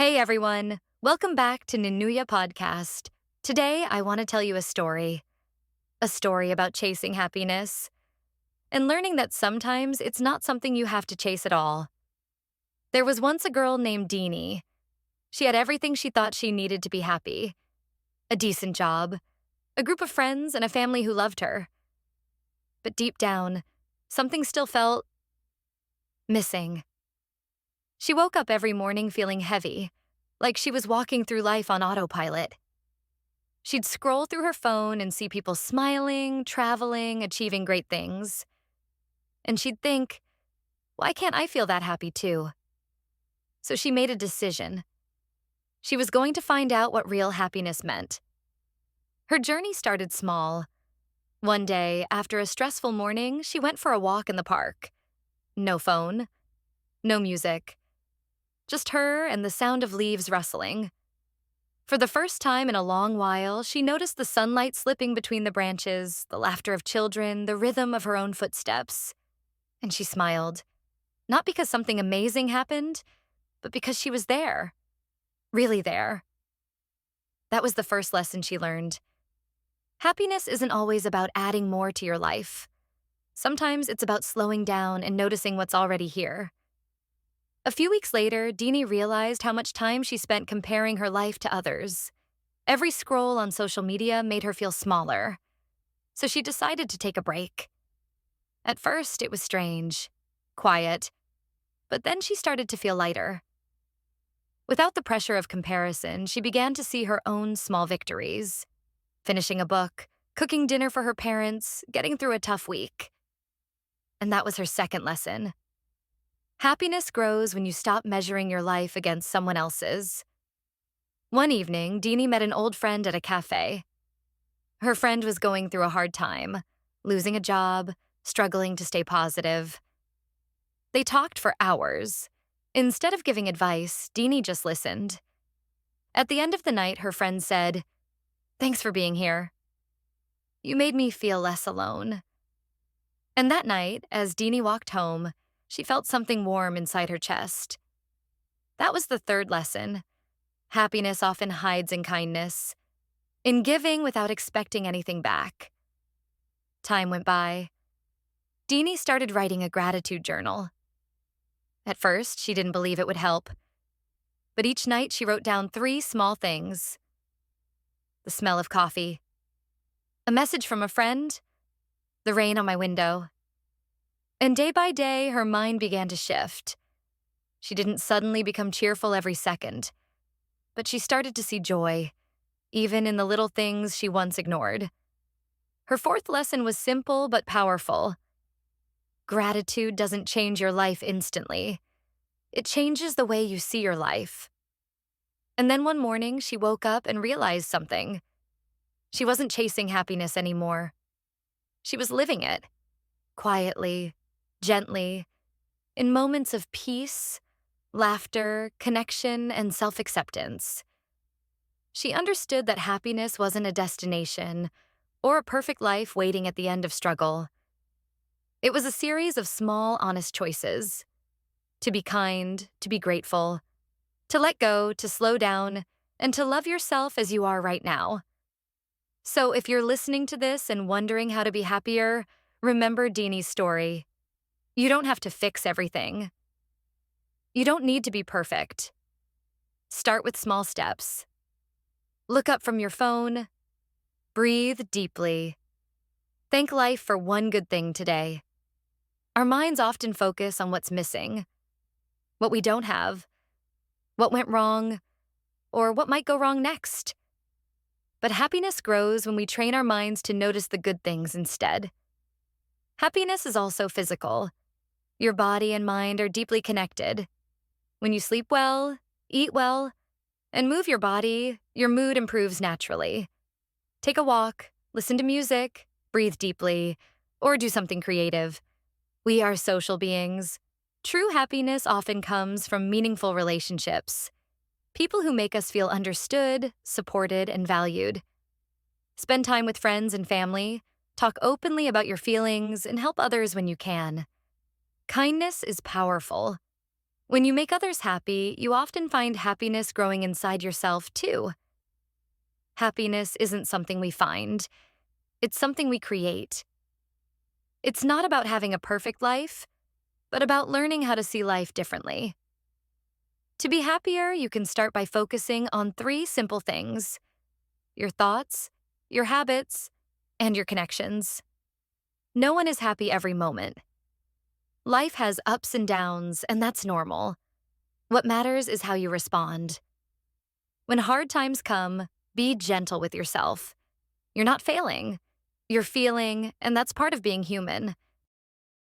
Hey everyone, welcome back to Ninuya Podcast. Today I want to tell you a story about chasing happiness and learning that sometimes it's not something you have to chase at all. There was once a girl named Dini. She had everything she thought she needed to be happy: a decent job, a group of friends, and a family who loved her. But deep down, something still felt missing. She woke up every morning feeling heavy, like she was walking through life on autopilot. She'd scroll through her phone and see people smiling, traveling, achieving great things. And she'd think, why can't I feel that happy too? So she made a decision. She was going to find out what real happiness meant. Her journey started small. One day, after a stressful morning, she went for a walk in the park. No phone, no music. Just her and the sound of leaves rustling. For the first time in a long while, she noticed the sunlight slipping between the branches, the laughter of children, the rhythm of her own footsteps. And she smiled. Not because something amazing happened, but because she was there. Really there. That was the first lesson she learned. Happiness isn't always about adding more to your life. Sometimes it's about slowing down and noticing what's already here. A few weeks later, Dini realized how much time she spent comparing her life to others. Every scroll on social media made her feel smaller. So she decided to take a break. At first, it was strange, quiet, but then she started to feel lighter. Without the pressure of comparison, she began to see her own small victories. Finishing a book, cooking dinner for her parents, getting through a tough week. And that was her second lesson. Happiness grows when you stop measuring your life against someone else's. One evening, Dini met an old friend at a cafe. Her friend was going through a hard time, losing a job, struggling to stay positive. They talked for hours. Instead of giving advice, Dini just listened. At the end of the night, her friend said, "Thanks for being here. You made me feel less alone." And that night, as Dini walked home, she felt something warm inside her chest. That was the third lesson. Happiness often hides in kindness, in giving without expecting anything back. Time went by. Dini started writing a gratitude journal. At first, she didn't believe it would help. But each night, she wrote down 3 small things: the smell of coffee, a message from a friend, the rain on my window. And day by day, her mind began to shift. She didn't suddenly become cheerful every second, but she started to see joy, even in the little things she once ignored. Her fourth lesson was simple but powerful. Gratitude doesn't change your life instantly. It changes the way you see your life. And then one morning, she woke up and realized something. She wasn't chasing happiness anymore. She was living it, quietly, gently, in moments of peace, laughter, connection, and self-acceptance. She understood that happiness wasn't a destination or a perfect life waiting at the end of struggle. It was a series of small, honest choices: to be kind, to be grateful, to let go, to slow down, and to love yourself as you are right now. So if you're listening to this and wondering how to be happier, remember Dini's story. You don't have to fix everything. You don't need to be perfect. Start with small steps. Look up from your phone. Breathe deeply. Thank life for one good thing today. Our minds often focus on what's missing, what we don't have, what went wrong, or what might go wrong next. But happiness grows when we train our minds to notice the good things instead. Happiness is also physical. Your body and mind are deeply connected. When you sleep well, eat well, and move your body, your mood improves naturally. Take a walk, listen to music, breathe deeply, or do something creative. We are social beings. True happiness often comes from meaningful relationships. People who make us feel understood, supported, and valued. Spend time with friends and family, talk openly about your feelings, and help others when you can. Kindness is powerful. When you make others happy, you often find happiness growing inside yourself, too. Happiness isn't something we find, it's something we create. It's not about having a perfect life, but about learning how to see life differently. To be happier, you can start by focusing on three simple things: your thoughts, your habits, and your connections. No one is happy every moment. Life has ups and downs, and that's normal. What matters is how you respond. When hard times come, be gentle with yourself. You're not failing. You're feeling, and that's part of being human.